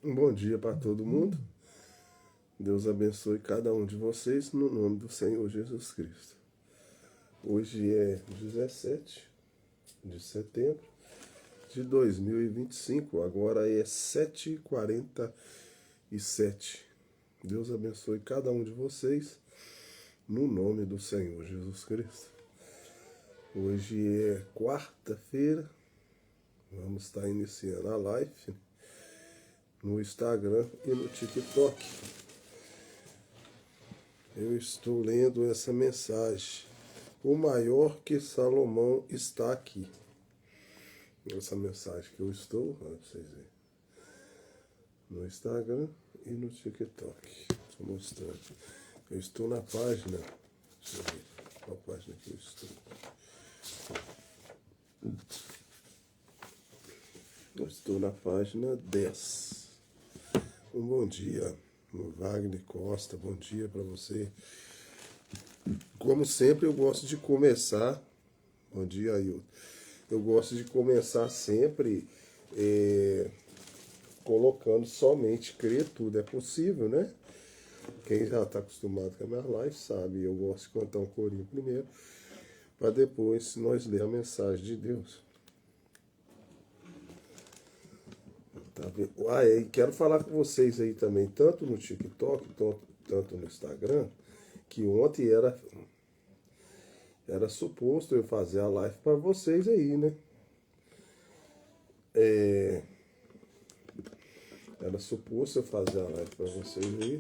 Um bom dia para todo mundo. Deus abençoe cada um de vocês no nome do Senhor Jesus Cristo. Hoje é 17 de setembro de 2025. Agora é 7h47. Deus abençoe cada um de vocês no nome do Senhor Jesus Cristo. Hoje é quarta-feira. Vamos estar iniciando a live no Instagram e no TikTok. Eu estou lendo essa mensagem. O maior que Salomão está aqui. Essa mensagem que eu estou, olha para vocês verem, no Instagram e no TikTok. Estou mostrando. Eu estou na página. Deixa eu ver qual página que eu estou. Eu estou na página 10. Um bom dia, Wagner Costa, bom dia para você. Como sempre, eu gosto de começar. Bom dia, Ailton. Eu gosto de começar sempre colocando somente crer tudo é possível, né? Quem já está acostumado com a minha live sabe. Eu gosto de cantar um corinho primeiro, para depois nós ler a mensagem de Deus. Tá vendo? E quero falar com vocês aí também, tanto no TikTok, tanto no Instagram, que ontem era suposto eu fazer a live para vocês aí, né? Era suposto eu fazer a live para vocês aí.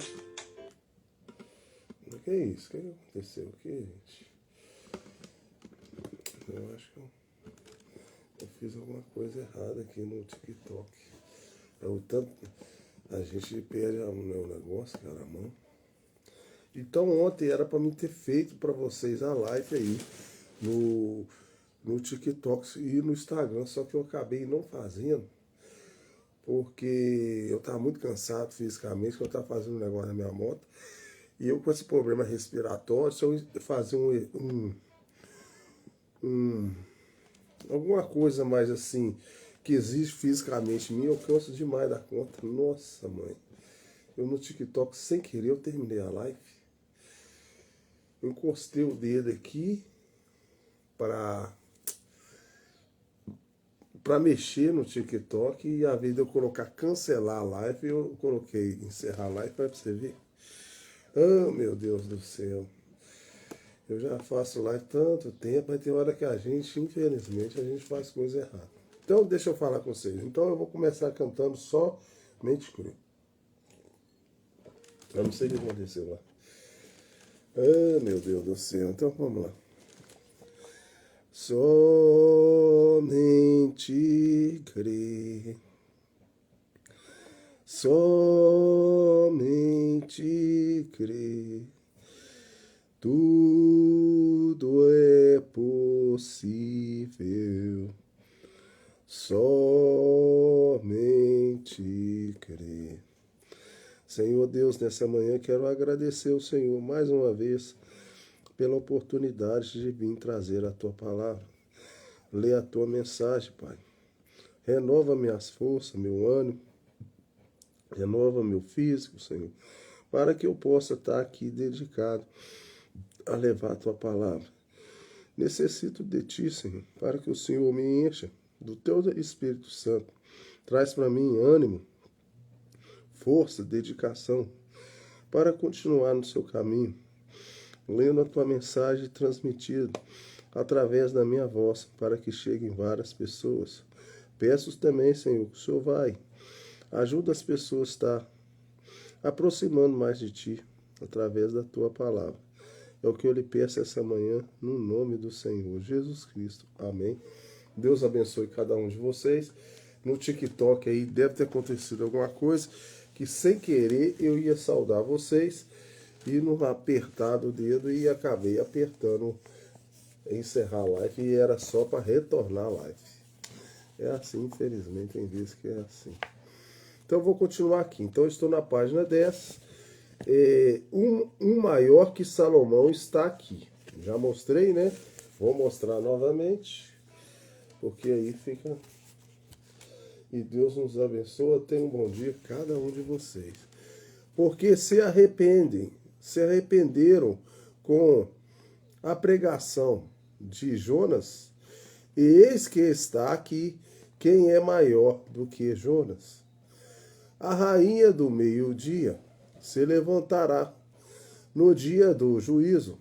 O que é isso? O que aconteceu aqui, gente? Eu acho que eu fiz alguma coisa errada aqui no TikTok. A gente perde o negócio, cara, a mão. Então ontem era para mim ter feito para vocês a live aí no TikTok e no Instagram, só que eu acabei não fazendo, porque eu estava muito cansado fisicamente, que eu estava fazendo um negócio na minha moto, e eu com esse problema respiratório, se eu fazer alguma coisa mais assim, que exige fisicamente em mim, eu canso demais da conta. Nossa, mãe. Eu no TikTok, sem querer, eu terminei a live. Eu encostei o dedo aqui para mexer no TikTok e a vez de eu colocar cancelar a live, eu coloquei encerrar a live para você ver. Oh, meu Deus do céu. Eu já faço live tanto tempo, mas tem hora que a gente, infelizmente, a gente faz coisa errada. Então, deixa eu falar com vocês. Então, eu vou começar cantando somente cru. Eu não sei o que aconteceu lá. Ah, meu Deus do céu. Então, vamos lá. Somente crer. Somente crer. Tudo é possível. Somente crer. Senhor Deus, nessa manhã quero agradecer ao Senhor mais uma vez pela oportunidade de vir trazer a Tua palavra, ler a Tua mensagem, Pai. Renova minhas forças, meu ânimo, renova meu físico, Senhor, para que eu possa estar aqui dedicado a levar a Tua palavra. Necessito de Ti, Senhor, para que o Senhor me encha do Teu Espírito Santo. Traz para mim ânimo, força, dedicação, para continuar no Seu caminho, lendo a Tua mensagem transmitida através da minha voz, para que cheguem várias pessoas. Peço também, Senhor, que o Senhor vai, ajuda as pessoas a estar aproximando mais de Ti, através da Tua palavra. É o que eu lhe peço essa manhã, no nome do Senhor Jesus Cristo. Amém. Deus abençoe cada um de vocês. No TikTok aí deve ter acontecido alguma coisa que sem querer eu ia saudar vocês e não apertar o dedo e acabei apertando encerrar a live e era só para retornar a live. É assim, infelizmente, tem vezes que é assim. Então eu vou continuar aqui. Então eu estou na página 10. Um maior que Salomão está aqui. Já mostrei, né? Vou mostrar novamente, porque aí fica E Deus nos abençoe. Tenha um bom dia cada um de vocês. Porque se arrependeram com a pregação de Jonas, e eis que está aqui quem é maior do que Jonas. A rainha do meio-dia se levantará no dia do juízo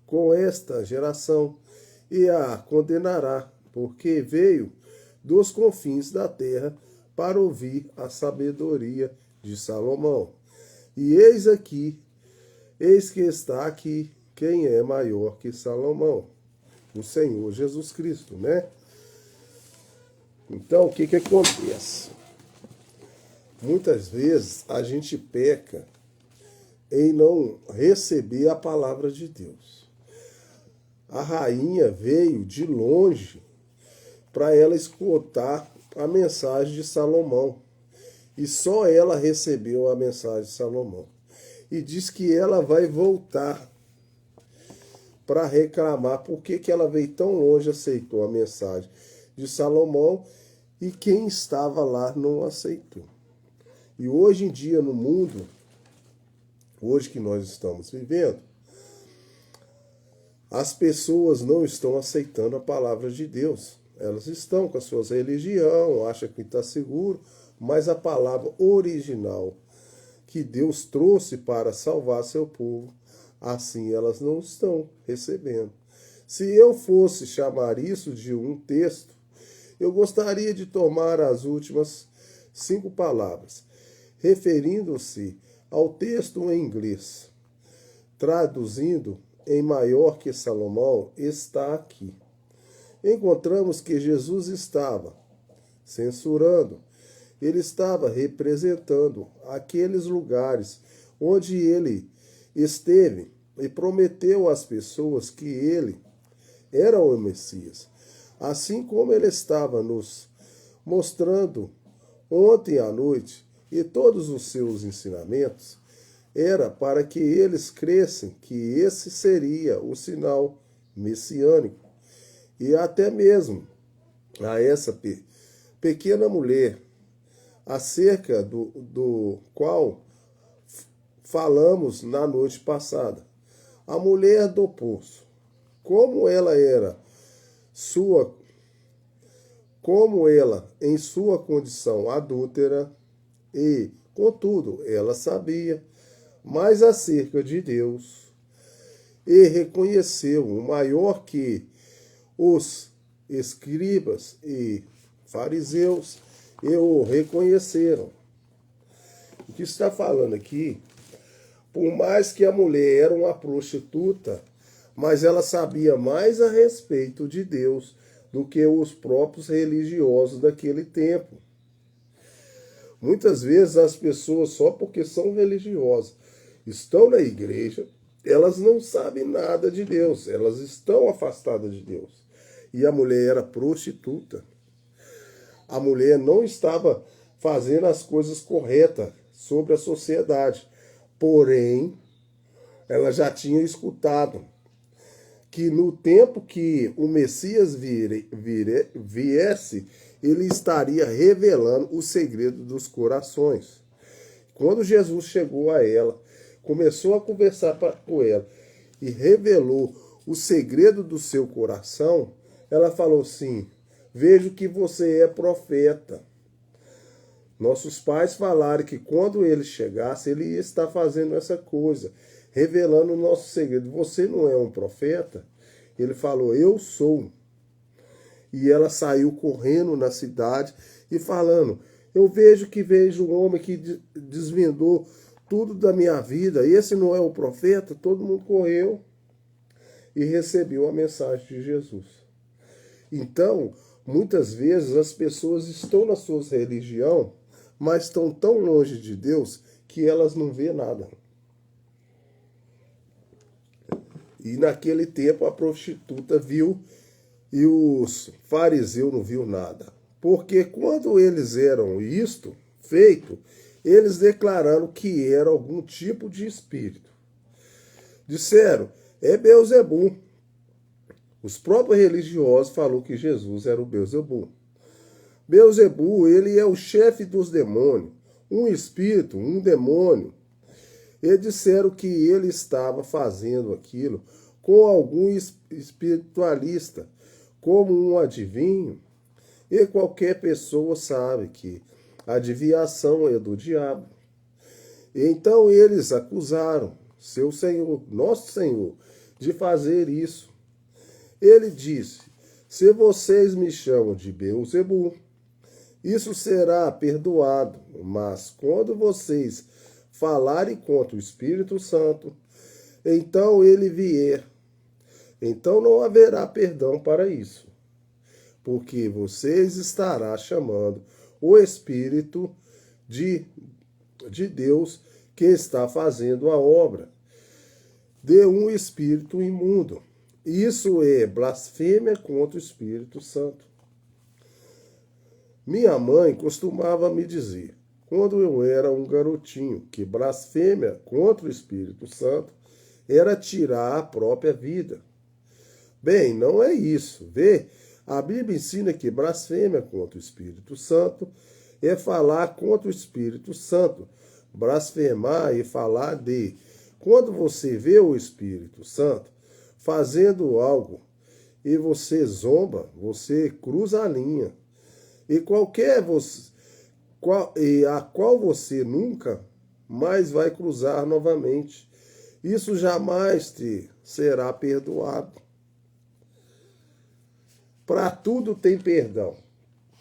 com esta geração e a condenará, porque veio dos confins da terra para ouvir a sabedoria de Salomão. E eis que está aqui quem é maior que Salomão, o Senhor Jesus Cristo, né? Então, o que acontece? Muitas vezes a gente peca em não receber a palavra de Deus. A rainha veio de longe para ela escutar a mensagem de Salomão. E só ela recebeu a mensagem de Salomão. E diz que ela vai voltar para reclamar por que ela veio tão longe e aceitou a mensagem de Salomão e quem estava lá não aceitou. E hoje em dia no mundo, hoje que nós estamos vivendo, as pessoas não estão aceitando a palavra de Deus. Elas estão com as suas religiões, acham que está seguro, mas a palavra original que Deus trouxe para salvar seu povo, assim elas não estão recebendo. Se eu fosse chamar isso de um texto, eu gostaria de tomar as últimas 5 palavras, referindo-se ao texto em inglês, traduzindo em maior que Salomão, está aqui. Encontramos que Jesus estava censurando, ele estava representando aqueles lugares onde ele esteve e prometeu às pessoas que ele era o Messias. Assim como ele estava nos mostrando ontem à noite, e todos os seus ensinamentos era para que eles crescem que esse seria o sinal messiânico. E até mesmo a essa pequena mulher, acerca do qual falamos na noite passada. A mulher do poço, como ela em sua condição adúltera, e, contudo, ela sabia mais acerca de Deus e reconheceu o maior que os escribas e fariseus e o reconheceram. O que está falando aqui, por mais que a mulher era uma prostituta, mas ela sabia mais a respeito de Deus do que os próprios religiosos daquele tempo. Muitas vezes as pessoas, só porque são religiosas, estão na igreja, elas não sabem nada de Deus, elas estão afastadas de Deus. E a mulher era prostituta. A mulher não estava fazendo as coisas corretas sobre a sociedade. Porém, ela já tinha escutado que no tempo que o Messias viesse, ele estaria revelando o segredo dos corações. Quando Jesus chegou a ela, começou a conversar com ela e revelou o segredo do seu coração, ela falou assim: vejo que você é profeta. Nossos pais falaram que quando ele chegasse, ele ia estar fazendo essa coisa, revelando o nosso segredo. Você não é um profeta? Ele falou: eu sou. E ela saiu correndo na cidade e falando: eu vejo um homem que desvendou tudo da minha vida. Esse não é o profeta? Todo mundo correu e recebeu a mensagem de Jesus. Então, muitas vezes as pessoas estão na sua religião, mas estão tão longe de Deus que elas não vê nada. E naquele tempo a prostituta viu e os fariseus não viu nada. Porque quando eles eram isto feito, eles declararam que era algum tipo de espírito. Disseram: é Beelzebul. Os próprios religiosos falaram que Jesus era o Beelzebul. Beelzebu, ele é o chefe dos demônios, um espírito, um demônio. E disseram que ele estava fazendo aquilo com algum espiritualista, como um adivinho. E qualquer pessoa sabe que a adivinhação é do diabo. Então eles acusaram seu Senhor, nosso Senhor, de fazer isso. Ele disse: se vocês me chamam de Beelzebu, isso será perdoado, mas quando vocês falarem contra o Espírito Santo, então ele vier, então não haverá perdão para isso, porque vocês estará chamando o Espírito de Deus que está fazendo a obra de um espírito imundo. Isso é blasfêmia contra o Espírito Santo. Minha mãe costumava me dizer, quando eu era um garotinho, que blasfêmia contra o Espírito Santo era tirar a própria vida. Bem, não é isso. Vê, a Bíblia ensina que blasfêmia contra o Espírito Santo é falar contra o Espírito Santo. Blasfemar e falar de. Quando você vê o Espírito Santo fazendo algo e você zomba, você cruza a linha. E a qual você nunca mais vai cruzar novamente. Isso jamais te será perdoado. Para tudo tem perdão,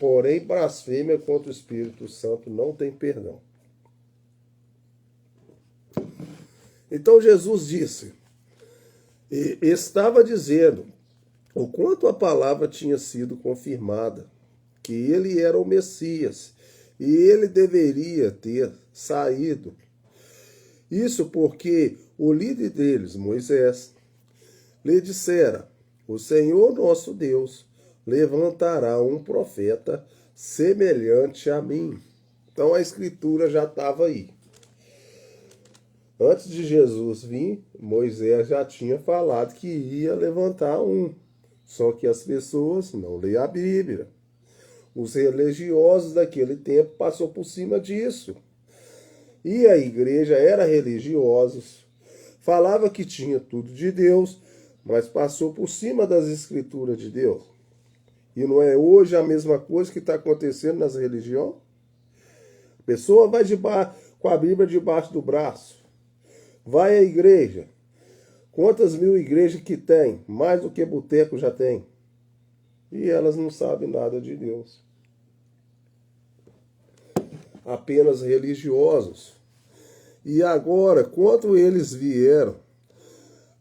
porém blasfêmia contra o Espírito Santo não tem perdão. Então Jesus disse, e estava dizendo o quanto a palavra tinha sido confirmada, que ele era o Messias e ele deveria ter saído. Isso porque o líder deles, Moisés, lhe dissera: o Senhor nosso Deus levantará um profeta semelhante a mim. Então a escritura já estava aí. Antes de Jesus vir, Moisés já tinha falado que ia levantar um. Só que as pessoas não leem a Bíblia. Os religiosos daquele tempo passou por cima disso. E a igreja era religiosa, falava que tinha tudo de Deus, mas passou por cima das escrituras de Deus. E não é hoje a mesma coisa que está acontecendo nas religiões? A pessoa vai com a Bíblia debaixo do braço. Vai à igreja. Quantas mil igrejas que tem? Mais do que boteco já tem. E elas não sabem nada de Deus. Apenas religiosos. E agora, quando eles vieram,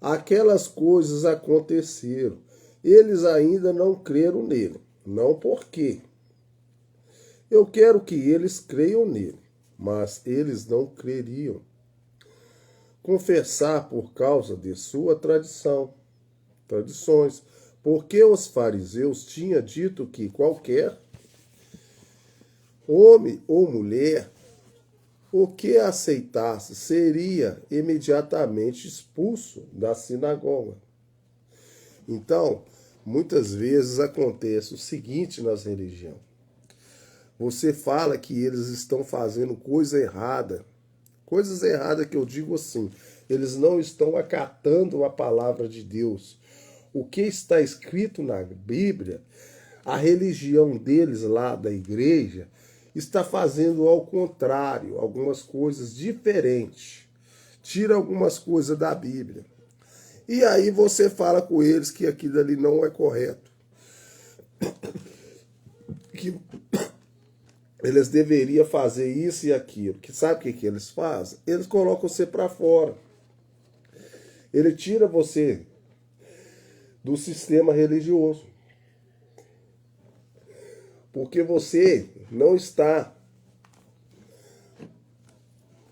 aquelas coisas aconteceram. Eles ainda não creram nele. Não por quê? Eu quero que eles creiam nele, mas eles não creriam. Confessar por causa de sua tradições, porque os fariseus tinham dito que qualquer homem ou mulher o que aceitasse seria imediatamente expulso da sinagoga. Então, muitas vezes acontece o seguinte nas religiões. Você fala que eles estão fazendo coisa errada. Coisas erradas que eu digo assim, eles não estão acatando a palavra de Deus. O que está escrito na Bíblia, a religião deles lá da igreja, está fazendo ao contrário, algumas coisas diferentes. Tira algumas coisas da Bíblia. E aí você fala com eles que aquilo ali não é correto. Que eles deveriam fazer isso e aquilo. Que sabe o que eles fazem? Eles colocam você para fora. Ele tira você do sistema religioso. Porque você não está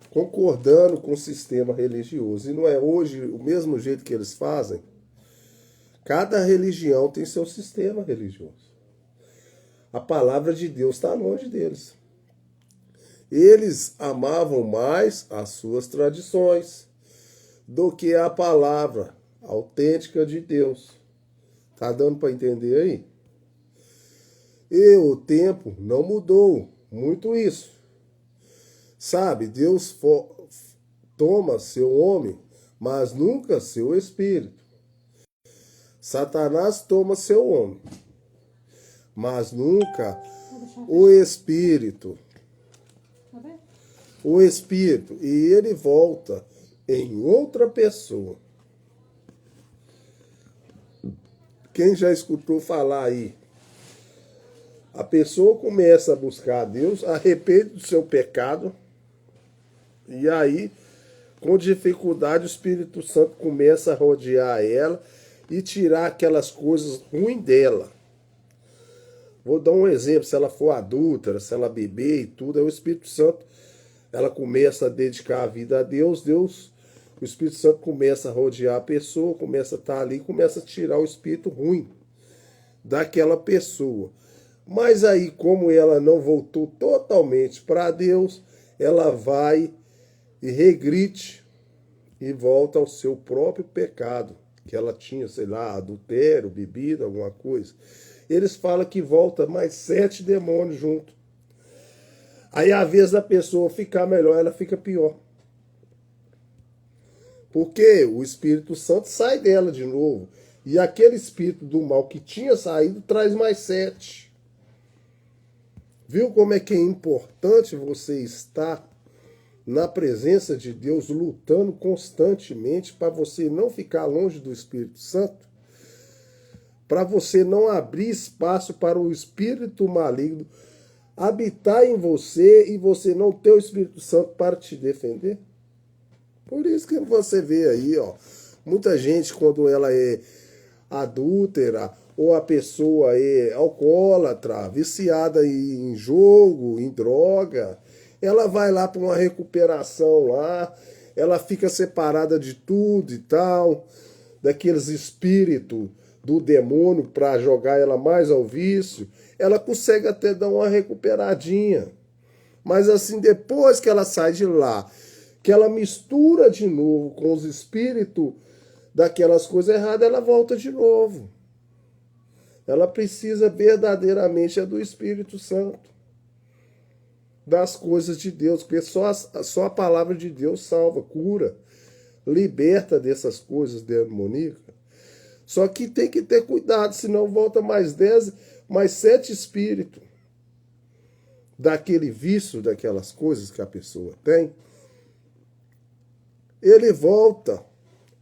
concordando com o sistema religioso. E não é hoje o mesmo jeito que eles fazem. Cada religião tem seu sistema religioso. A palavra de Deus está longe deles. Eles amavam mais as suas tradições do que a palavra autêntica de Deus. Tá dando para entender aí? E o tempo não mudou muito isso. Sabe, Deus toma seu homem, mas nunca seu espírito. Satanás toma seu homem, mas nunca o espírito. O espírito. E ele volta em outra pessoa. Quem já escutou falar aí? A pessoa começa a buscar a Deus, arrepende do seu pecado, e aí, com dificuldade, o Espírito Santo começa a rodear ela e tirar aquelas coisas ruins dela. Vou dar um exemplo, se ela for adúltera, se ela beber e tudo, aí o Espírito Santo, ela começa a dedicar a vida a Deus, o Espírito Santo começa a rodear a pessoa, começa a estar ali, começa a tirar o espírito ruim daquela pessoa. Mas aí, como ela não voltou totalmente para Deus, ela vai e regride e volta ao seu próprio pecado, que ela tinha, sei lá, adultério, bebida, alguma coisa. Eles falam que volta mais 7 demônios junto. Aí, à vez da pessoa ficar melhor, ela fica pior. Porque o Espírito Santo sai dela de novo. E aquele espírito do mal que tinha saído traz mais 7. Viu como é que é importante você estar na presença de Deus, lutando constantemente para você não ficar longe do Espírito Santo? Para você não abrir espaço para o espírito maligno habitar em você e você não ter o Espírito Santo para te defender? Por isso que você vê aí, ó, muita gente quando ela é adúltera ou a pessoa é alcoólatra, viciada em jogo, em droga, ela vai lá para uma recuperação lá, ela fica separada de tudo e tal, daqueles espíritos do demônio para jogar ela mais ao vício, ela consegue até dar uma recuperadinha. Mas assim, depois que ela sai de lá, que ela mistura de novo com os espíritos daquelas coisas erradas, ela volta de novo. Ela precisa verdadeiramente do Espírito Santo, das coisas de Deus, porque só a palavra de Deus salva, cura, liberta dessas coisas demoníacas. Só que tem que ter cuidado, senão volta mais 10, mais 7 espíritos daquele vício, daquelas coisas que a pessoa tem. Ele volta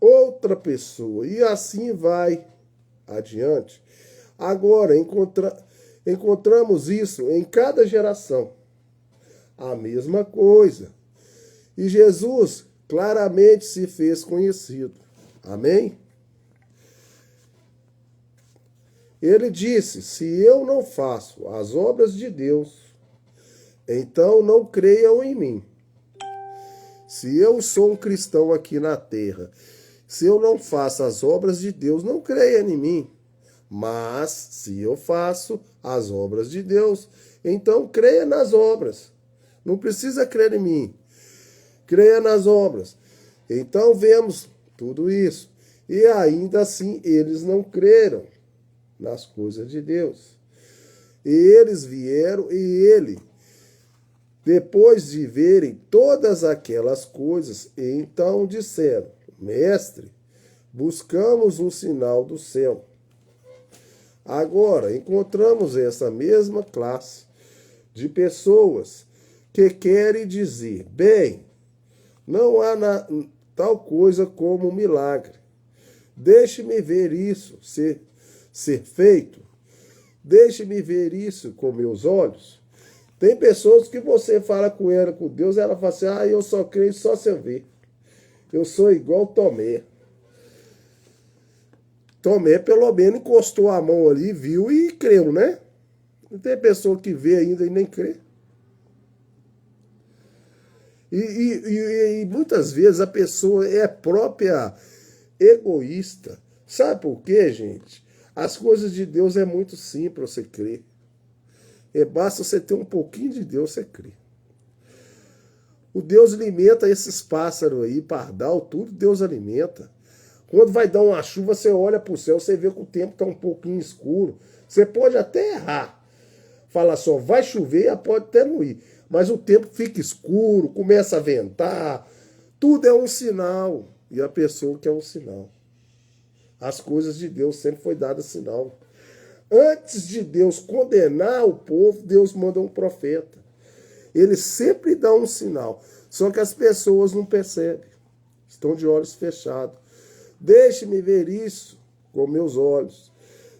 outra pessoa e assim vai adiante. Agora, encontramos isso em cada geração. A mesma coisa. E Jesus claramente se fez conhecido. Amém? Ele disse, se eu não faço as obras de Deus, então não creiam em mim. Se eu sou um cristão aqui na terra, se eu não faço as obras de Deus, não creia em mim. Mas, se eu faço as obras de Deus, então creia nas obras. Não precisa crer em mim. Creia nas obras. Então, vemos tudo isso. E ainda assim, eles não creram nas coisas de Deus. E eles vieram e ele... Depois de verem todas aquelas coisas, então disseram, mestre, buscamos um sinal do céu. Agora, encontramos essa mesma classe de pessoas que querem dizer, bem, não há tal coisa como um milagre. Deixe-me ver isso ser feito. Deixe-me ver isso com meus olhos. Tem pessoas que você fala com ela, com Deus, ela fala assim, eu só creio só se eu ver. Eu sou igual Tomé. Tomé, pelo menos, encostou a mão ali, viu e creu, né? Não tem pessoa que vê ainda e nem crê. E muitas vezes a pessoa é própria egoísta. Sabe por quê, gente? As coisas de Deus é muito simples você crer. Basta você ter um pouquinho de Deus, você crê. O Deus alimenta esses pássaros aí, pardal, tudo Deus alimenta. Quando vai dar uma chuva, você olha para o céu, você vê que o tempo está um pouquinho escuro. Você pode até errar, falar só vai chover, pode até não ir. Mas o tempo fica escuro, começa a ventar, tudo é um sinal. E a pessoa que é um sinal. As coisas de Deus sempre foi dada sinal. Antes de Deus condenar o povo, Deus manda um profeta. Ele sempre dá um sinal. Só que as pessoas não percebem. Estão de olhos fechados. Deixe-me ver isso com meus olhos.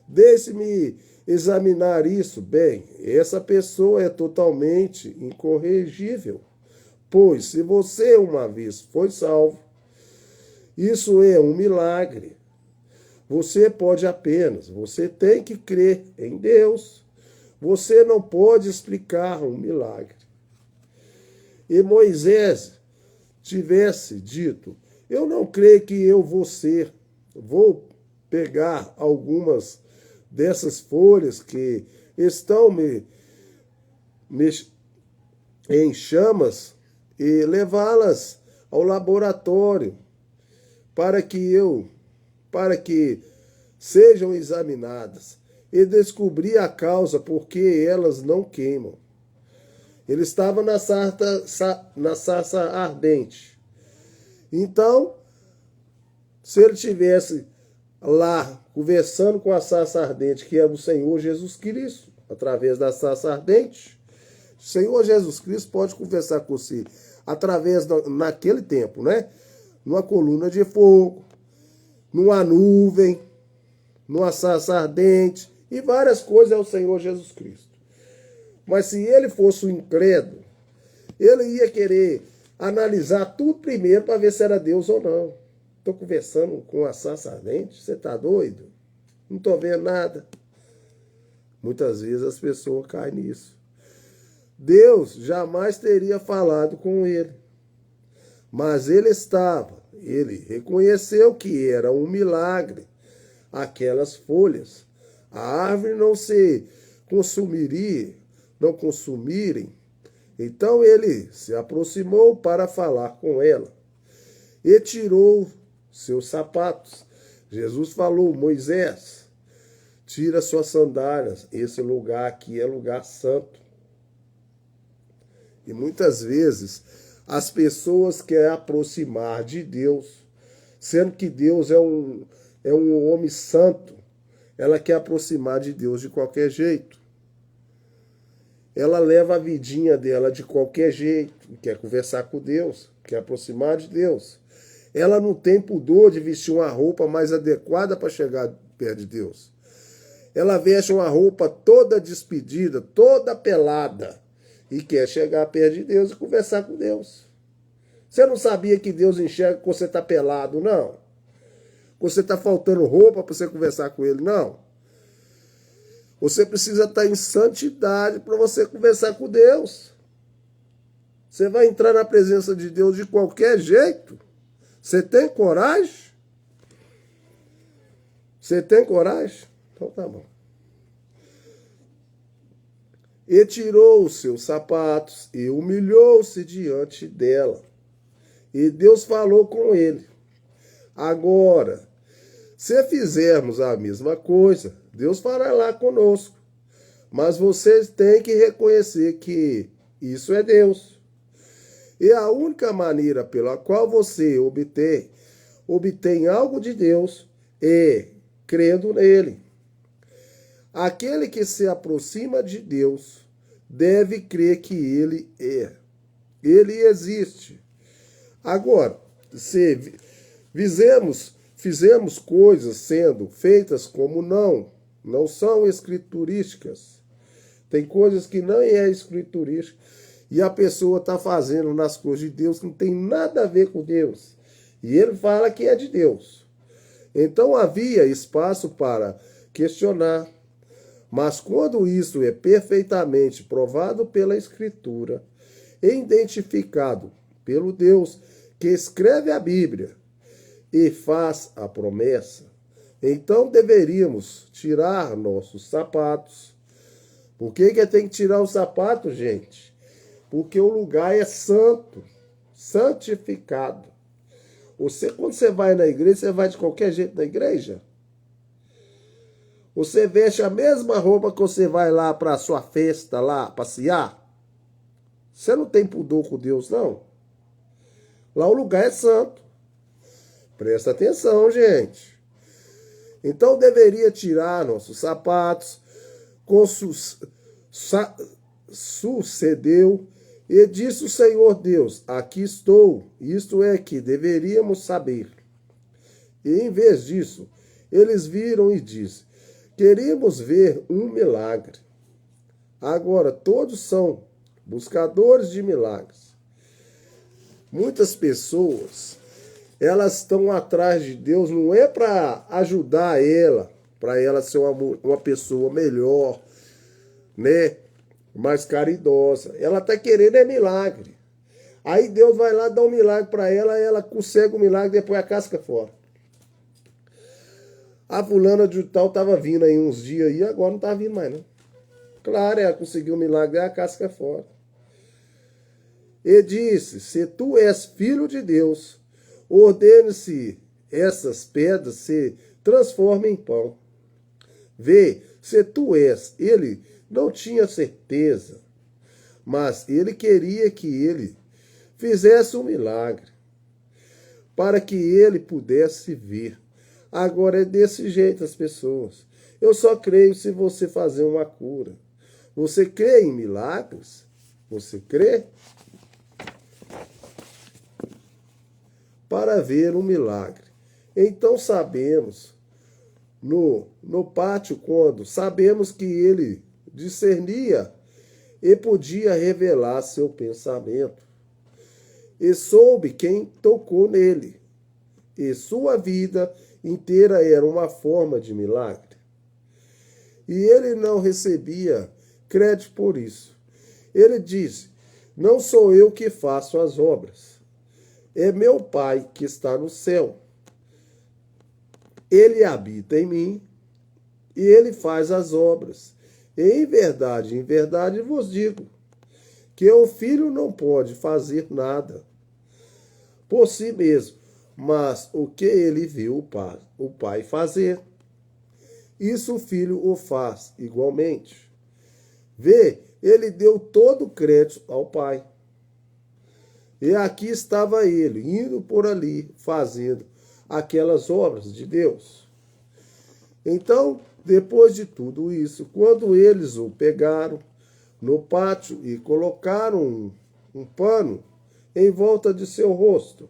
Deixe-me examinar isso. Bem, essa pessoa é totalmente incorrigível. Pois, se você uma vez foi salvo, isso é um milagre. Você tem que crer em Deus. Você não pode explicar um milagre. E Moisés tivesse dito, eu não creio que eu vou pegar algumas dessas folhas que estão me em chamas e levá-las ao laboratório para que sejam examinadas e descobrir a causa por que elas não queimam. Ele estava na sarça ardente. Então, se ele tivesse lá conversando com a sarça ardente, que é o Senhor Jesus Cristo, através da sarça ardente, o Senhor Jesus Cristo pode conversar com você através, naquele tempo, né? Numa coluna de fogo, numa nuvem, numa sarça ardente, e várias coisas é o Senhor Jesus Cristo. Mas se ele fosse um incrédulo, ele ia querer analisar tudo primeiro para ver se era Deus ou não. Estou conversando com a sarça ardente, você está doido? Não estou vendo nada. Muitas vezes as pessoas caem nisso. Deus jamais teria falado com ele. Mas ele reconheceu que era um milagre. Aquelas folhas, a árvore não consumirem. Então ele se aproximou para falar com ela e tirou seus sapatos. Jesus falou, Moisés, tira suas sandálias, esse lugar aqui é lugar santo. E muitas vezes as pessoas querem aproximar de Deus, sendo que Deus é um homem santo, ela quer aproximar de Deus de qualquer jeito. Ela leva a vidinha dela de qualquer jeito, quer conversar com Deus, quer aproximar de Deus. Ela não tem pudor de vestir uma roupa mais adequada para chegar perto de Deus. Ela veste uma roupa toda despedida, toda pelada, e quer chegar perto de Deus e conversar com Deus. Você não sabia que Deus enxerga que você está pelado, não? Você está faltando roupa para você conversar com ele, não? Você precisa estar em santidade para você conversar com Deus. Você vai entrar na presença de Deus de qualquer jeito. Você tem coragem? Você tem coragem? Então tá bom. E tirou os seus sapatos e humilhou-se diante dela. E Deus falou com ele. Agora, se fizermos a mesma coisa, Deus fará lá conosco. Mas vocês têm que reconhecer que isso é Deus. E a única maneira pela qual você obtém algo de Deus é crendo nele. Aquele que se aproxima de Deus deve crer que ele é. Ele existe. Agora, se fizemos coisas sendo feitas como não são escriturísticas. Tem coisas que não é escriturística e a pessoa está fazendo nas coisas de Deus que não tem nada a ver com Deus. E ele fala que é de Deus. Então havia espaço para questionar. Mas quando isso é perfeitamente provado pela Escritura, e identificado pelo Deus que escreve a Bíblia e faz a promessa, então deveríamos tirar nossos sapatos. Por que tem que tirar os sapatos, gente? Porque o lugar é santo, santificado. Quando você vai na igreja, você vai de qualquer jeito na igreja? Você veste a mesma roupa que você vai lá para a sua festa, lá, passear? Você não tem pudor com Deus, não? Lá o lugar é santo. Presta atenção, gente. Então deveria tirar nossos sapatos, sucedeu, e disse o Senhor Deus, aqui estou, isto é que deveríamos saber. E em vez disso, eles viram e disse, queríamos ver um milagre. Agora, todos são buscadores de milagres. Muitas pessoas, elas estão atrás de Deus, não é para ajudar ela, para ela ser uma pessoa melhor, né? Mais caridosa. Ela está querendo é milagre. Aí Deus vai lá dar um milagre para ela, ela consegue o milagre, depois a casca fora. A fulana de tal estava vindo aí uns dias aí, agora não está vindo mais, não. Claro, ela conseguiu o milagre, a casca fora. E disse, se tu és filho de Deus, ordene-se essas pedras se transformem em pão. Vê, se tu és, ele não tinha certeza, mas ele queria que ele fizesse um milagre, para que ele pudesse ver. Agora é desse jeito as pessoas. Eu só creio se você fazer uma cura. Você crê em milagres? Você crê? Para ver um milagre. Então sabemos, no pátio, quando sabemos que ele discernia e podia revelar seu pensamento. E soube quem tocou nele. E sua vida inteira era uma forma de milagre. E ele não recebia crédito por isso. Ele disse, não sou eu que faço as obras. É meu Pai que está no céu. Ele habita em mim e ele faz as obras. E em verdade vos digo, que o filho não pode fazer nada por si mesmo, mas o que ele viu o pai fazer, isso o filho o faz igualmente. Vê, ele deu todo o crédito ao pai. E aqui estava ele, indo por ali, fazendo aquelas obras de Deus. Então, depois de tudo isso, quando eles o pegaram no pátio e colocaram um pano em volta de seu rosto,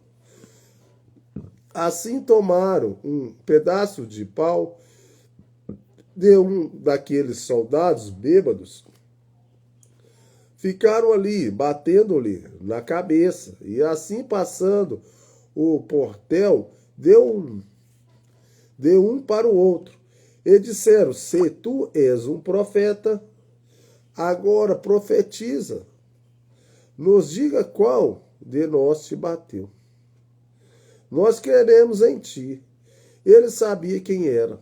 assim tomaram um pedaço de pau de um daqueles soldados bêbados, ficaram ali, batendo-lhe na cabeça, e assim passando o portel, deu um para o outro. E disseram, se tu és um profeta, agora profetiza, nos diga qual de nós te bateu. Nós queremos em ti. Ele sabia quem era.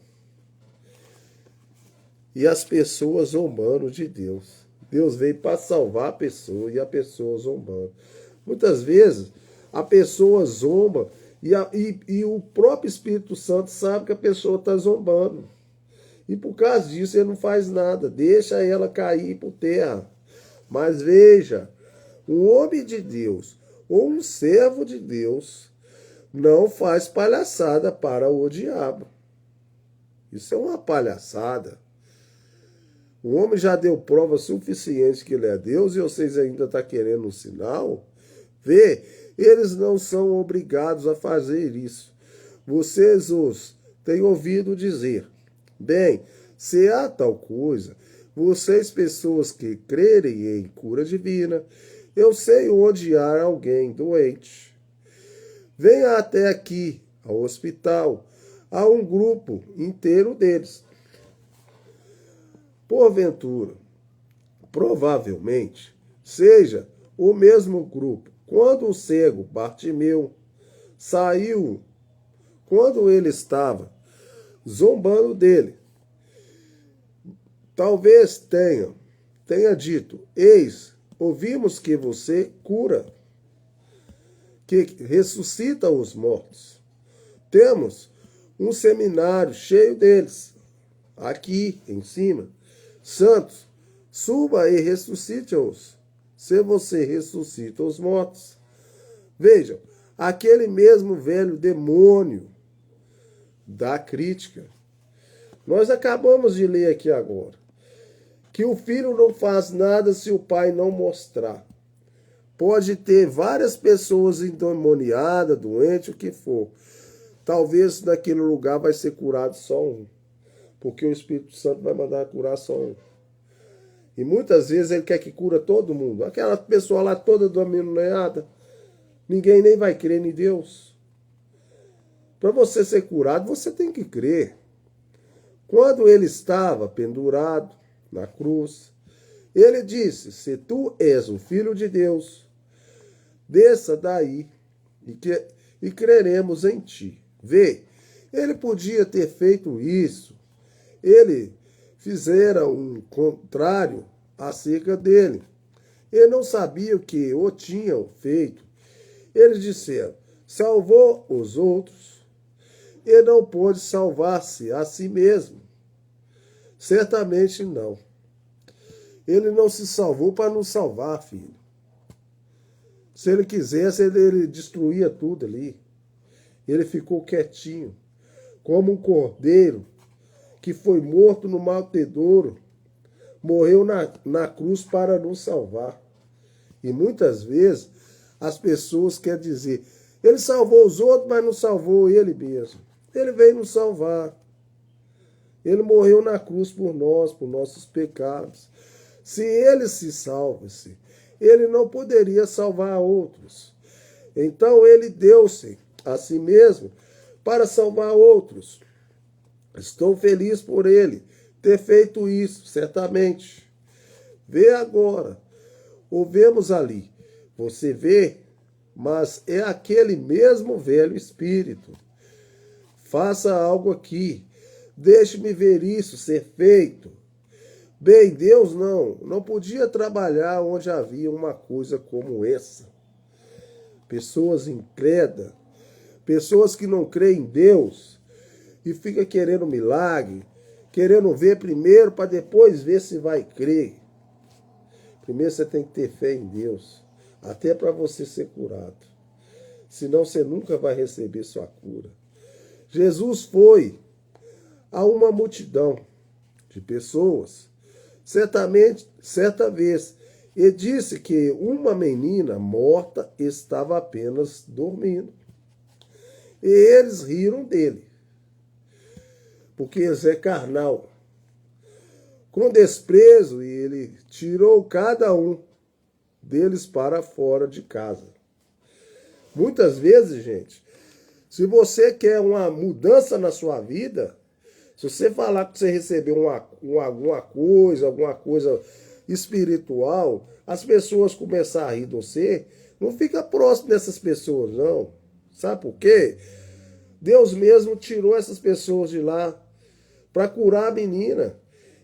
E as pessoas zombando de Deus. Deus veio para salvar a pessoa e a pessoa zombando. Muitas vezes a pessoa zomba e o próprio Espírito Santo sabe que a pessoa está zombando. E por causa disso ele não faz nada, deixa ela cair por terra. Mas veja, um homem de Deus ou um servo de Deus não faz palhaçada para o diabo. Isso é uma palhaçada. O homem já deu prova suficiente que ele é Deus e vocês ainda estão querendo um sinal? Vê, eles não são obrigados a fazer isso. Vocês os têm ouvido dizer. Bem, se há tal coisa, vocês pessoas que crerem em cura divina, eu sei onde há alguém doente. Venha até aqui, ao hospital, há um grupo inteiro deles. Porventura, provavelmente, seja o mesmo grupo. Quando o cego Bartimeu saiu, quando ele estava zombando dele, talvez tenha dito, eis, ouvimos que você cura, que ressuscita os mortos. Temos um seminário cheio deles. aqui em cima. Santos, suba e ressuscite-os. Se você ressuscita os mortos. Vejam, aquele mesmo velho demônio da crítica. Nós acabamos de ler aqui agora que o filho não faz nada se o pai não mostrar. Pode ter várias pessoas endemoniadas, doentes, o que for. Talvez naquele lugar vai ser curado só um. Porque o Espírito Santo vai mandar curar só um. E muitas vezes ele quer que cura todo mundo. Aquela pessoa lá toda endemoniada, ninguém nem vai crer em Deus. Para você ser curado, você tem que crer. Quando ele estava pendurado na cruz, ele disse: se tu és o Filho de Deus, desça daí e creremos em ti. Vê, ele podia ter feito isso. Ele fizera um contrário acerca dele. Ele não sabia o que o tinham feito. Eles disseram: salvou os outros e não pôde salvar-se a si mesmo. Certamente não. Ele não se salvou para nos salvar, filho. Se ele quisesse, ele destruía tudo ali. Ele ficou quietinho, como um cordeiro que foi morto no matadouro, morreu na cruz para nos salvar. E muitas vezes as pessoas querem dizer: ele salvou os outros, mas não salvou ele mesmo. Ele veio nos salvar. Ele morreu na cruz por nós, por nossos pecados. Se ele se salva-se, ele não poderia salvar outros. Então ele deu-se a si mesmo para salvar outros. Estou feliz por ele ter feito isso, certamente. Vê agora, ou vemos ali. Você vê, mas é aquele mesmo velho espírito. Faça algo aqui. Deixe-me ver isso ser feito. Bem, Deus não podia trabalhar onde havia uma coisa como essa. Pessoas incrédulas, pessoas que não creem em Deus e ficam querendo milagre, querendo ver primeiro para depois ver se vai crer. Primeiro você tem que ter fé em Deus, até para você ser curado. Senão você nunca vai receber sua cura. Jesus foi a uma multidão de pessoas, certa vez, e disse que uma menina morta estava apenas dormindo. E eles riram dele, porque eles é carnal. Com desprezo, ele tirou cada um deles para fora de casa. Muitas vezes, gente, se você quer uma mudança na sua vida, se você falar que você recebeu alguma coisa espiritual, as pessoas começarem a rir de você, não fica próximo dessas pessoas, não. Sabe por quê? Deus mesmo tirou essas pessoas de lá para curar a menina.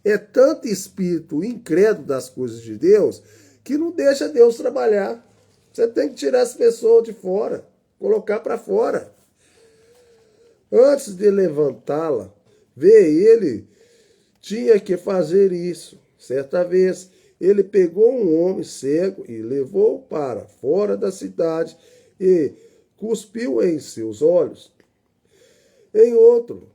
É tanto espírito incrédulo das coisas de Deus que não deixa Deus trabalhar. Você tem que tirar as pessoas de fora, colocar para fora. Antes de levantá-la, ele tinha que fazer isso. Certa vez, ele pegou um homem cego e levou-o para fora da cidade e cuspiu em seus olhos. Em outro,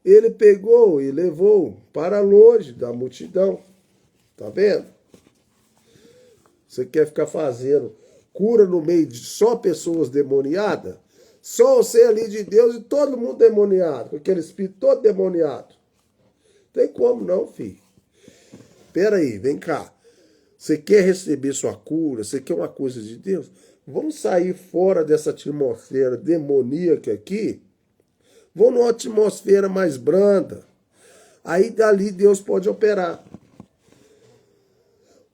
ele pegou e levou para longe da multidão. Tá vendo? Você quer ficar fazendo cura no meio de só pessoas demoniadas? Só você ali de Deus e todo mundo demoniado, com aquele espírito todo demoniado. Tem como não, filho. Espera aí, vem cá. Você quer receber sua cura? Você quer uma coisa de Deus? Vamos sair fora dessa atmosfera demoníaca aqui. Vamos numa atmosfera mais branda. Aí dali Deus pode operar.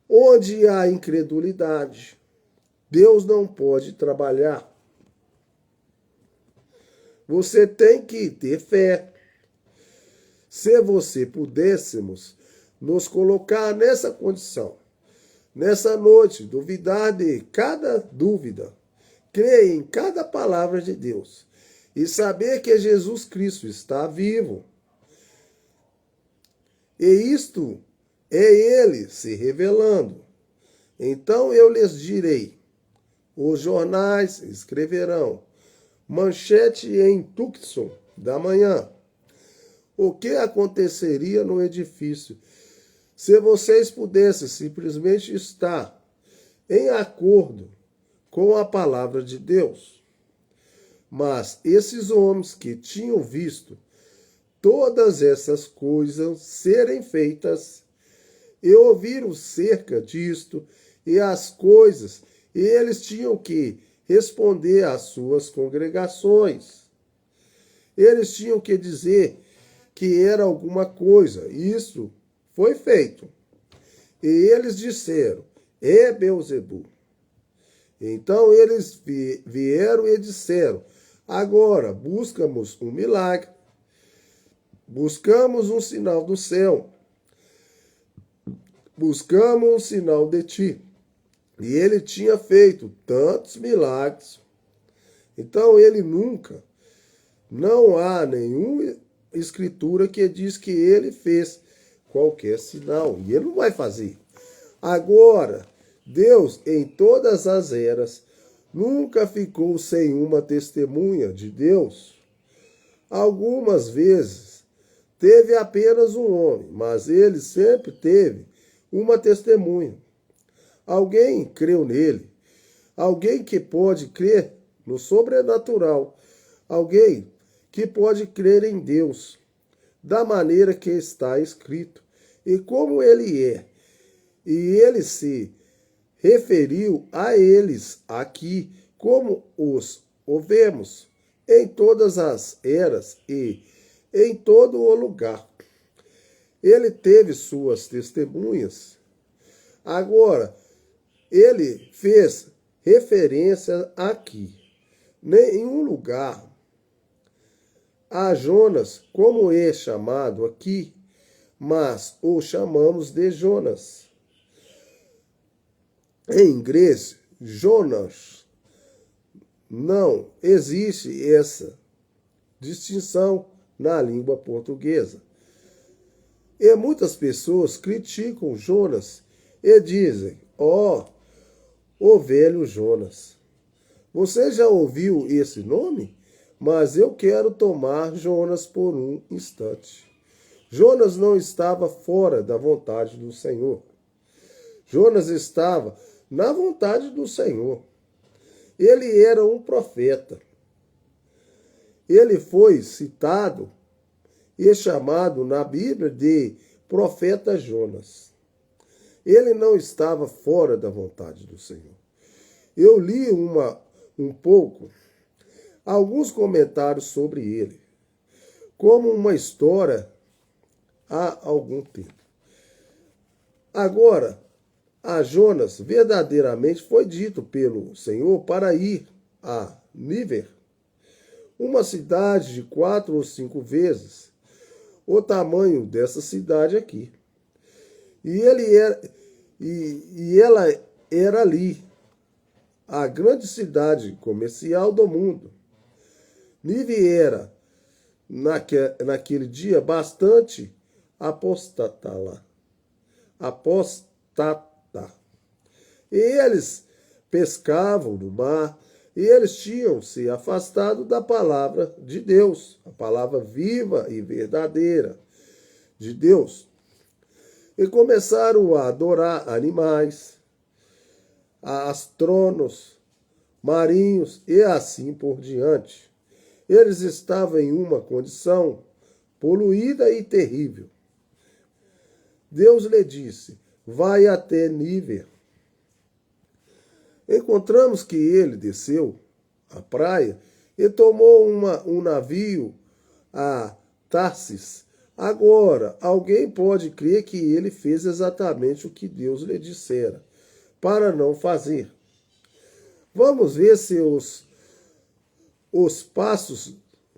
Onde há incredulidade, Deus não pode trabalhar. Você tem que ter fé. Se você pudéssemos nos colocar nessa condição, nessa noite, duvidar de cada dúvida, crer em cada palavra de Deus e saber que Jesus Cristo está vivo, E isto é ele se revelando. Então eu lhes direi, os jornais escreverão, manchete em Tucson da manhã. O que aconteceria no edifício se vocês pudessem simplesmente estar em acordo com a palavra de Deus? Mas esses homens que tinham visto todas essas coisas serem feitas e ouviram cerca disto e as coisas, e eles tinham que responder às suas congregações. Eles tinham que dizer que era alguma coisa. Isso foi feito. E eles disseram, é Beelzebul. Então eles vieram e disseram, agora buscamos um milagre, buscamos um sinal do céu, buscamos um sinal de ti. E ele tinha feito tantos milagres. Então ele nunca, não há nenhuma escritura que diz que ele fez qualquer sinal. E ele não vai fazer. Agora, Deus, em todas as eras, nunca ficou sem uma testemunha de Deus. Algumas vezes teve apenas um homem, mas ele sempre teve uma testemunha. Alguém creu nele. Alguém que pode crer no sobrenatural. Alguém que pode crer em Deus, da maneira que está escrito, e como ele é. E ele se referiu a eles aqui, como os ouvemos, em todas as eras e em todo o lugar. Ele teve suas testemunhas. Agora, ele fez referência aqui. Nenhum lugar a Jonas, como é chamado aqui, mas o chamamos de Jonas. Em inglês, Jonas, não existe essa distinção na língua portuguesa. E muitas pessoas criticam Jonas e dizem, o velho Jonas. Você já ouviu esse nome? Mas eu quero tomar Jonas por um instante. Jonas não estava fora da vontade do Senhor. Jonas estava na vontade do Senhor. Ele era um profeta. Ele foi citado e chamado na Bíblia de profeta Jonas. Ele não estava fora da vontade do Senhor. Eu li um pouco, alguns comentários sobre ele, como uma história há algum tempo. Agora, a Jonas verdadeiramente foi dito pelo Senhor para ir a Nínive, uma cidade de 4 ou 5 vezes o tamanho dessa cidade aqui. E ela era ali, a grande cidade comercial do mundo. Nínive era, naquele dia, bastante apostata. E eles pescavam no mar, e eles tinham se afastado da palavra de Deus, a palavra viva e verdadeira de Deus. E começaram a adorar animais, astrônomos, marinhos e assim por diante. Eles estavam em uma condição poluída e terrível. Deus lhe disse, vai até Nínive. Encontramos que ele desceu à praia e tomou um navio a Tarsis. Agora, alguém pode crer que ele fez exatamente o que Deus lhe dissera, para não fazer. Vamos ver se os passos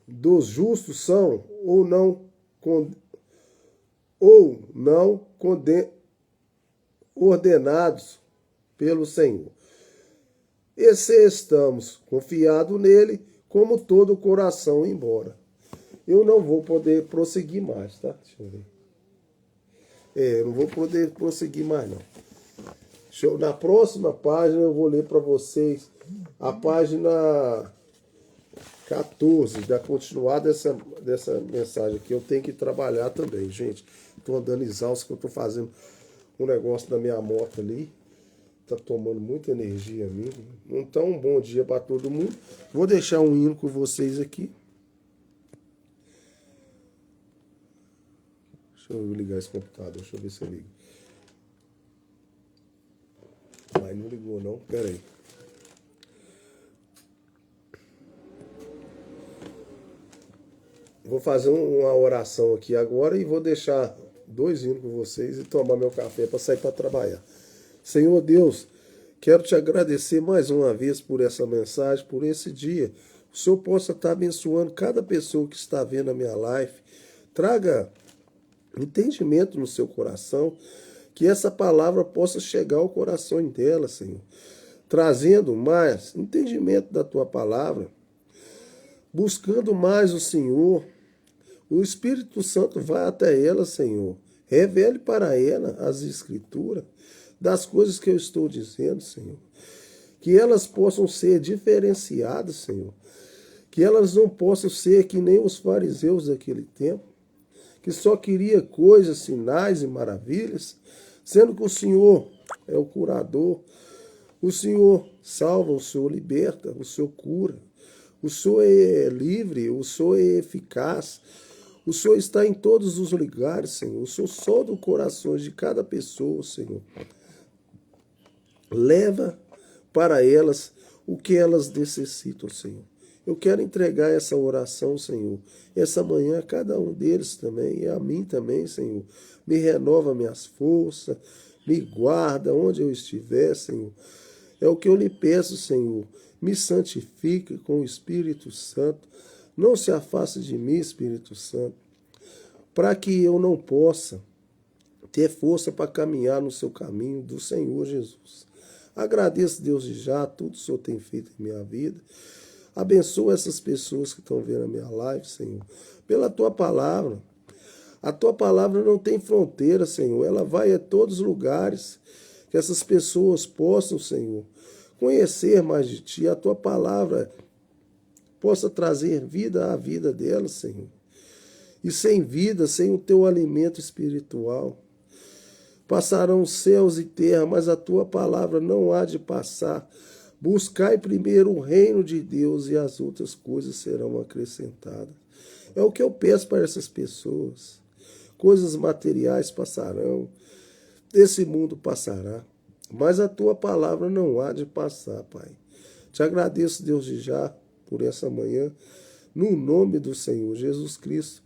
dos justos são ou não ordenados pelo Senhor. E se estamos confiados nele, como todo o coração embora. Eu não vou poder prosseguir mais, tá? Deixa eu ver. Eu não vou poder prosseguir mais, não. Na próxima página eu vou ler para vocês a página 14, da continuar dessa mensagem aqui. Eu tenho que trabalhar também, gente. Estou andando exausto, que eu estou fazendo um negócio da minha moto ali. Tá tomando muita energia minha. Então, um bom dia para todo mundo. Vou deixar um hino com vocês aqui. Deixa eu ligar esse computador, deixa eu ver se eu ligo. Mas não ligou não, pera aí. Vou fazer uma oração aqui agora e vou deixar 2 hinos com vocês e tomar meu café para sair para trabalhar. Senhor Deus, quero te agradecer mais uma vez por essa mensagem, por esse dia. O Senhor possa estar abençoando cada pessoa que está vendo a minha live. Traga entendimento no seu coração, que essa palavra possa chegar ao coração dela, Senhor. Trazendo mais entendimento da tua palavra, buscando mais o Senhor. O Espírito Santo vai até ela, Senhor. Revele para ela as escrituras das coisas que eu estou dizendo, Senhor. Que elas possam ser diferenciadas, Senhor. Que elas não possam ser que nem os fariseus daquele tempo, que só queria coisas, sinais e maravilhas, sendo que o Senhor é o curador. O Senhor salva, o Senhor liberta, o Senhor cura. O Senhor é livre, o Senhor é eficaz. O Senhor está em todos os lugares, Senhor. O Senhor sonda o coração de cada pessoa, Senhor. Leva para elas o que elas necessitam, Senhor. Eu quero entregar essa oração, Senhor, essa manhã a cada um deles também, e a mim também, Senhor. Me renova minhas forças, me guarda onde eu estiver, Senhor. É o que eu lhe peço, Senhor. Me santifique com o Espírito Santo. Não se afaste de mim, Espírito Santo, para que eu não possa ter força para caminhar no seu caminho do Senhor Jesus. Agradeço, Deus, de já, tudo que o Senhor tem feito em minha vida. Abençoa essas pessoas que estão vendo a minha live, Senhor, pela tua palavra. A tua palavra não tem fronteira, Senhor. Ela vai a todos os lugares. Que essas pessoas possam, Senhor, conhecer mais de ti. A tua palavra possa trazer vida à vida delas, Senhor. E sem vida, sem o teu alimento espiritual, passarão céus e terra, mas a tua palavra não há de passar. Buscai primeiro o reino de Deus e as outras coisas serão acrescentadas. É o que eu peço para essas pessoas. Coisas materiais passarão, esse mundo passará, mas a tua palavra não há de passar, Pai. Te agradeço, Deus, de já, por essa manhã. No nome do Senhor Jesus Cristo,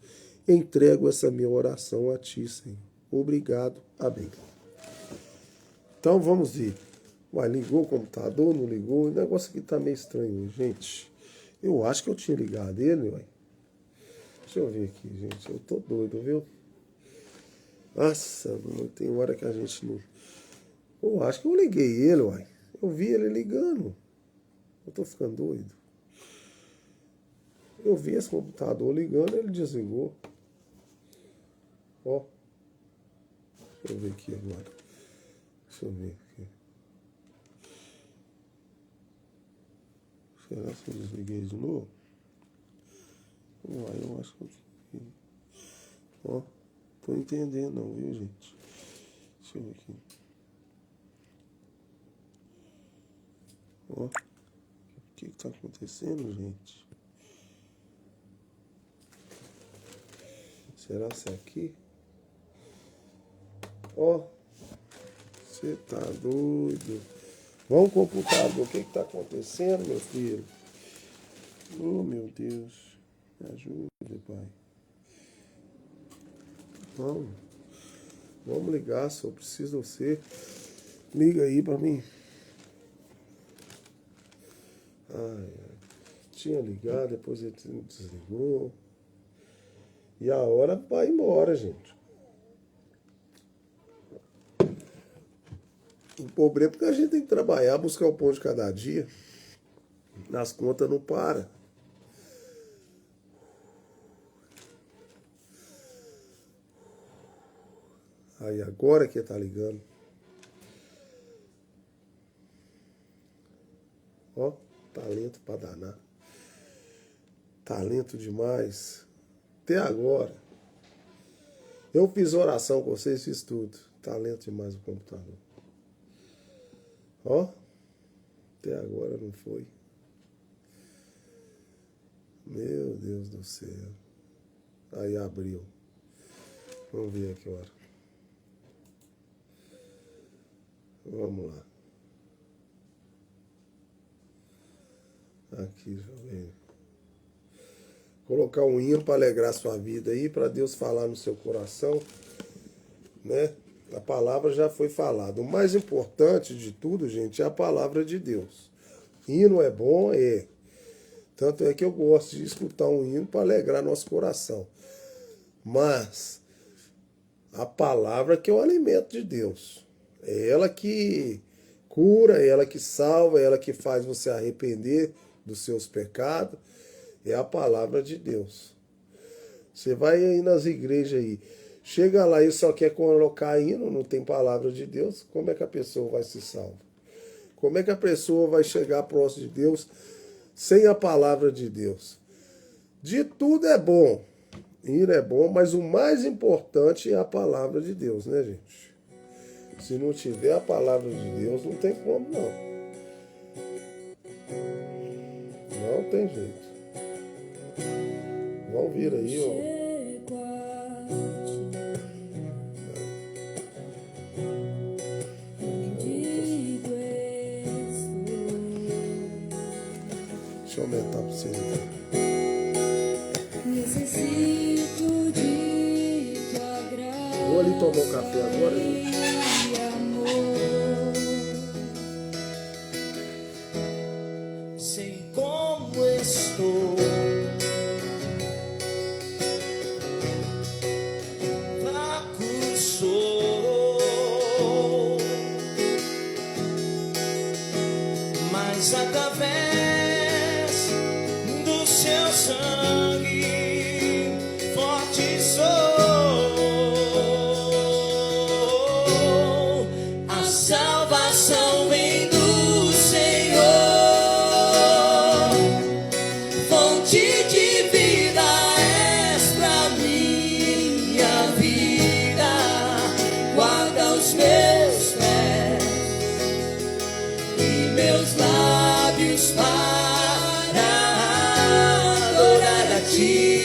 entrego essa minha oração a ti, Senhor. Obrigado. Amém. Então vamos ver. Ué, ligou o computador, não ligou? O negócio aqui tá meio estranho, gente. Eu acho que eu tinha ligado ele, ué. Deixa eu ver aqui, gente. Eu tô doido, viu? Nossa, mano, tem hora que a gente não... Eu acho que eu liguei ele, uai. Eu vi ele ligando. Eu tô ficando doido. Eu vi esse computador ligando, ele desligou. Ó. Deixa eu ver aqui agora. Deixa eu ver aqui. Será que eu desliguei de novo? Uai, eu acho que eu desliguei. Ó. Tô entendendo não, viu, gente? Deixa eu ver aqui. Ó. O que tá acontecendo, gente? Será que é aqui? Ó. Você tá doido. Vamos, computador. O que tá acontecendo, meu filho? Oh, meu Deus. Me ajude, pai. Vamos ligar, só preciso de você. Liga aí pra mim. Ai, tinha ligado, depois ele desligou. E a hora vai embora, gente. O problema é porque a gente tem que trabalhar, buscar o pão de cada dia. As contas não param. Aí agora que tá ligando. Ó, talento pra danar. Talento demais. Até agora. Eu fiz oração com vocês, fiz tudo. Talento demais o computador. Ó, até agora não foi. Meu Deus do céu. Aí abriu. Vamos ver aqui agora. Vamos lá. Aqui, já vem. Colocar um hino para alegrar sua vida aí, para Deus falar no seu coração, né? A palavra já foi falada. O mais importante de tudo, gente, é a palavra de Deus. Hino é bom, é. Tanto é que eu gosto de escutar um hino para alegrar nosso coração. Mas a palavra que é o alimento de Deus. É ela que cura, é ela que salva, é ela que faz você arrepender dos seus pecados. É a palavra de Deus. Você vai aí nas igrejas aí, chega lá e só quer colocar hino, não tem palavra de Deus, como é que a pessoa vai se salvar? Como é que a pessoa vai chegar próximo de Deus sem a palavra de Deus? De tudo é bom, hino é bom, mas o mais importante é a palavra de Deus, né, gente? Se não tiver a palavra de Deus, não tem como, não. Não tem jeito. Vamos vir aí, ó. Deixa eu aumentar para vocês aqui. Necessito de tua graça. Vou ali tomar um café agora, gente. Sei como estou. Fraco sou. Mas através do seu sangue forte sou. A salvação vem do Senhor, fonte de vida és pra minha vida. Guarda os meus pés e meus lábios para adorar a ti.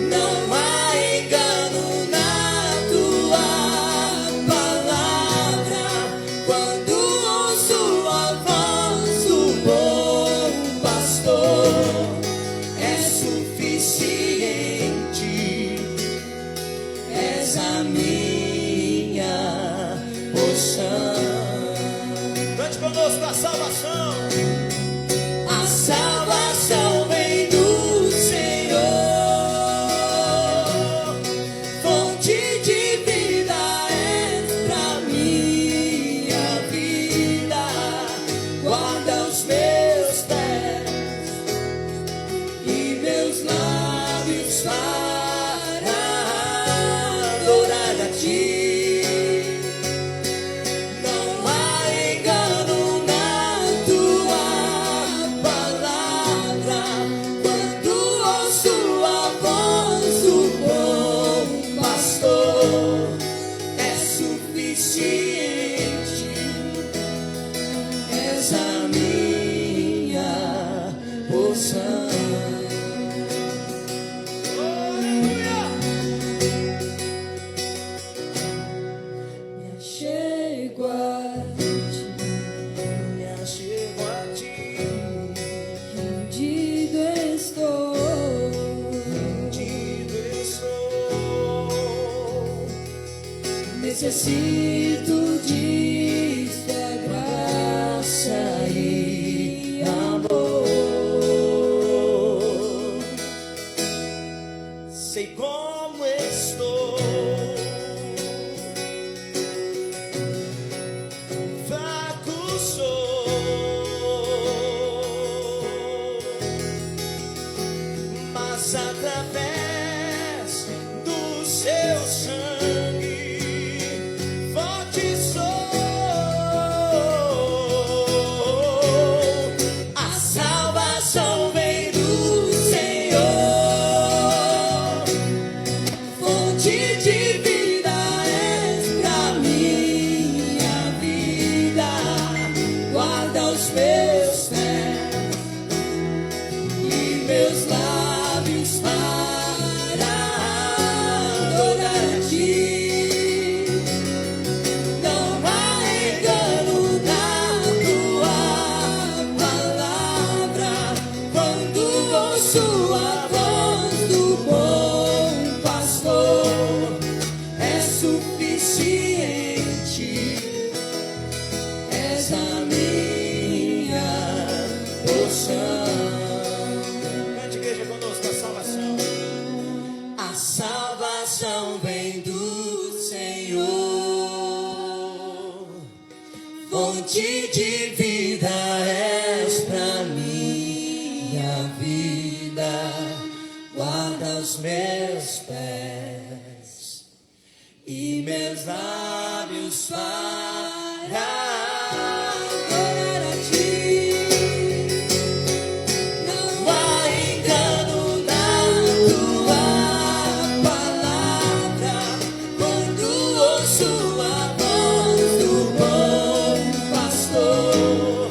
Não há engano na tua palavra. Quando ouço a voz do bom pastor, é suficiente. És a minha porção. Cante conosco a salvação. A salvação vem do Senhor, fonte de vida és pra minha vida. Guarda os meus pés e meus lábios para adorar a ti. Não há engano na tua palavra. Quando ouço a voz do bom pastor, é suficiente. És a minha porção. Me achego a ti, me achego a ti. Rendido estou, rendido estou. Necessito de tua graça e amor. Sei como estou. Fraco sou, mas através do seu sangue Cante, igreja, conosco a salvação. A salvação vem do Senhor, fonte de vida és pra minha vida, guarda os meus pés e meus lábios para adorar a ti. Não há engano na tua palavra, quando ouço a voz do bom pastor,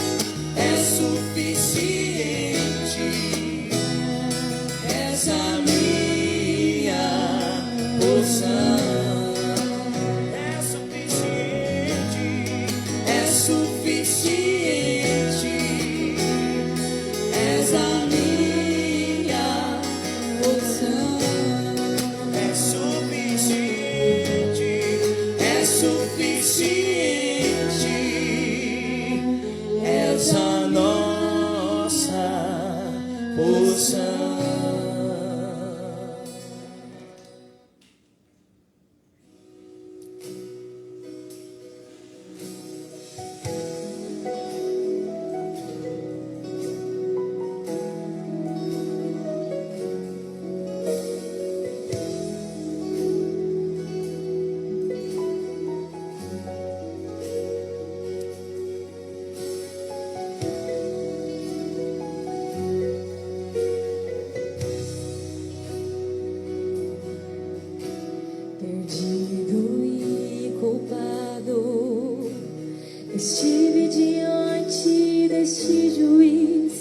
é suficiente, és a minha porção. É suficiente, és a minha porção. É suficiente, é suficiente, és a nossa porção. Perdido e culpado, estive diante deste juiz.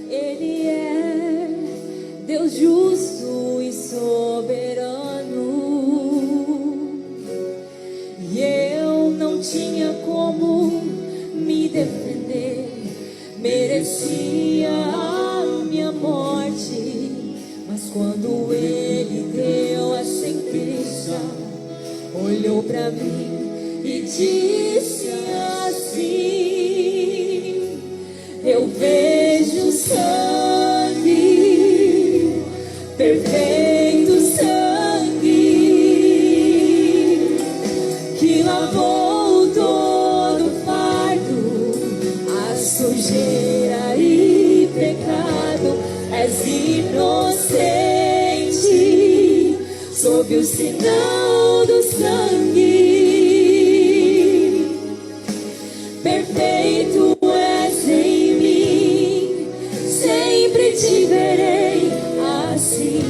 Ele é Deus justo e soberano, e eu não tinha como me defender. Merecia a minha morte, mas quando ele deu a sentença, olhou pra mim e disse assim: eu vejo sangue, perfeito sangue, que lavou todo o fardo, a sujeira e pecado. És inocente, sob o sinal do sangue. Perfeito és em mim, sempre te verei assim,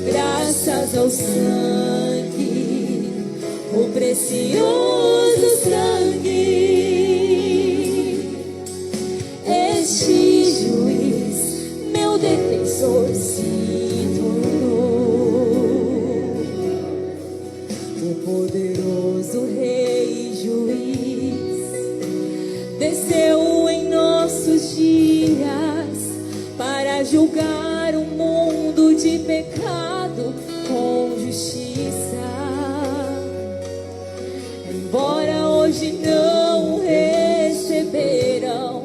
graças ao sangue, o precioso sangue. Este juiz, meu defensor, se tornou o poderoso rei juiz. Desceu em nossos dias para julgar um mundo de pecado com justiça. Embora hoje não receberam,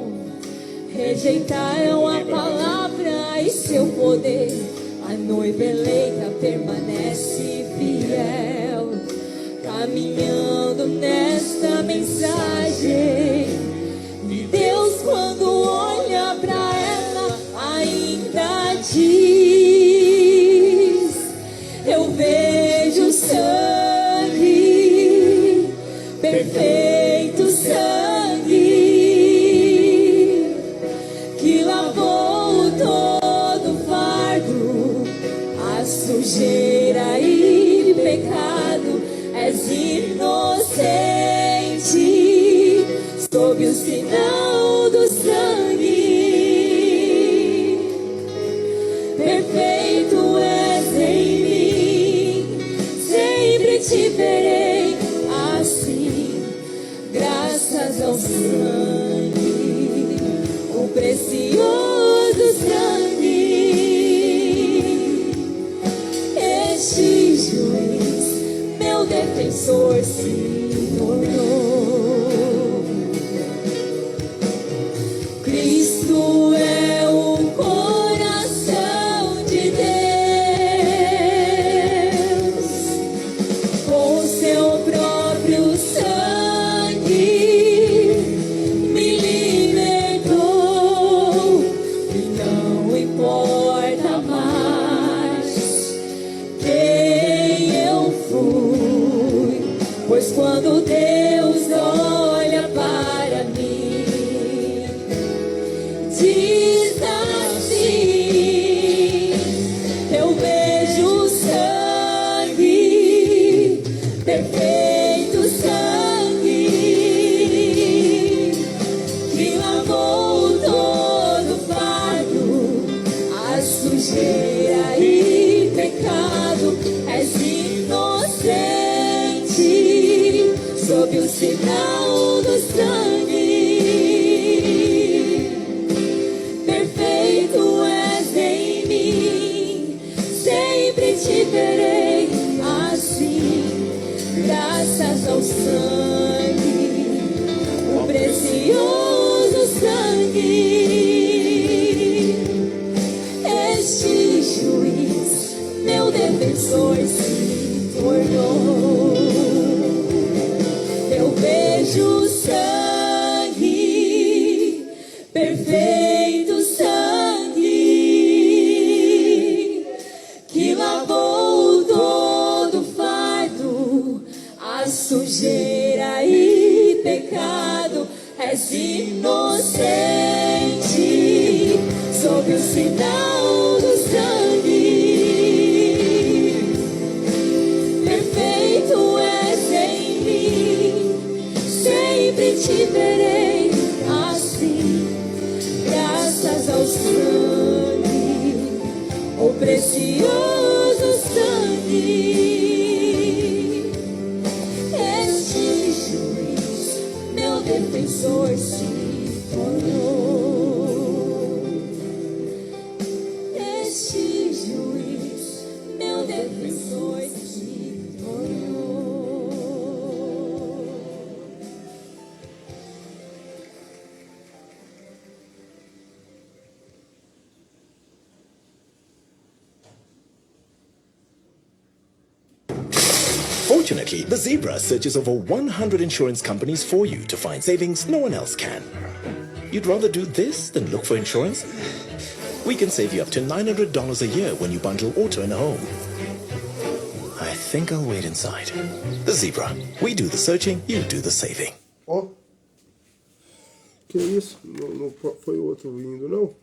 rejeitaram a palavra e seu poder, a noiva eleita permanece fiel, caminhando nesta mensagem. E Deus, quando olha pra ela, ainda diz: eu vejo sangue, perfeito sangue, que lavou todo o fardo, a sujeira e pecado. És inocente, sob o sinal do sangue. Perfeito és em mim, sempre te verei assim, graças ao sangue, o precioso sangue. Este juiz, meu defensor, se tornou. Cristo é Este juiz, meu defensor, se tornou. Eu vejo sangue, perfeito sangue, que lavou todo fardo, a sujeira e pecado. És inocente sob o sinal do sangue. Perfeito és em mim, sempre te verei assim, graças ao sangue, o precioso sangue. Este juiz, meu defensor, se tornou. Este juiz, meu defensor, se tornou. Fortunately, the Zebra searches over 100 insurance companies for you to find savings no one else can. You'd rather do this than look for insurance? We can save you up to $900 a year when you bundle auto and home. I think I'll wait inside. The Zebra. We do the searching, you do the saving. Ó. Que isso? Não foi o outro vindo, não?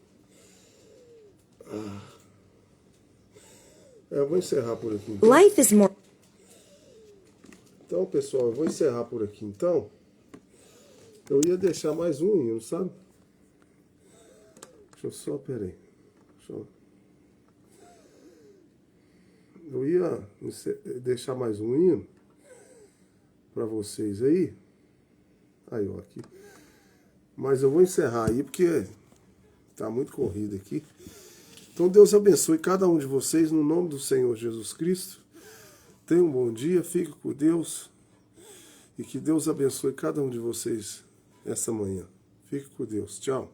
Eu vou encerrar por aqui. Então. Life is more. Então, pessoal, eu vou encerrar por aqui, então. Eu ia deixar mais um hino, sabe? Deixa eu só, peraí. Eu ia deixar mais um hino para vocês aí. Aí, ó, aqui. Mas eu vou encerrar aí, porque tá muito corrido aqui. Então, Deus abençoe cada um de vocês, no nome do Senhor Jesus Cristo. Tenha um bom dia, fique com Deus e que Deus abençoe cada um de vocês essa manhã. Fique com Deus. Tchau.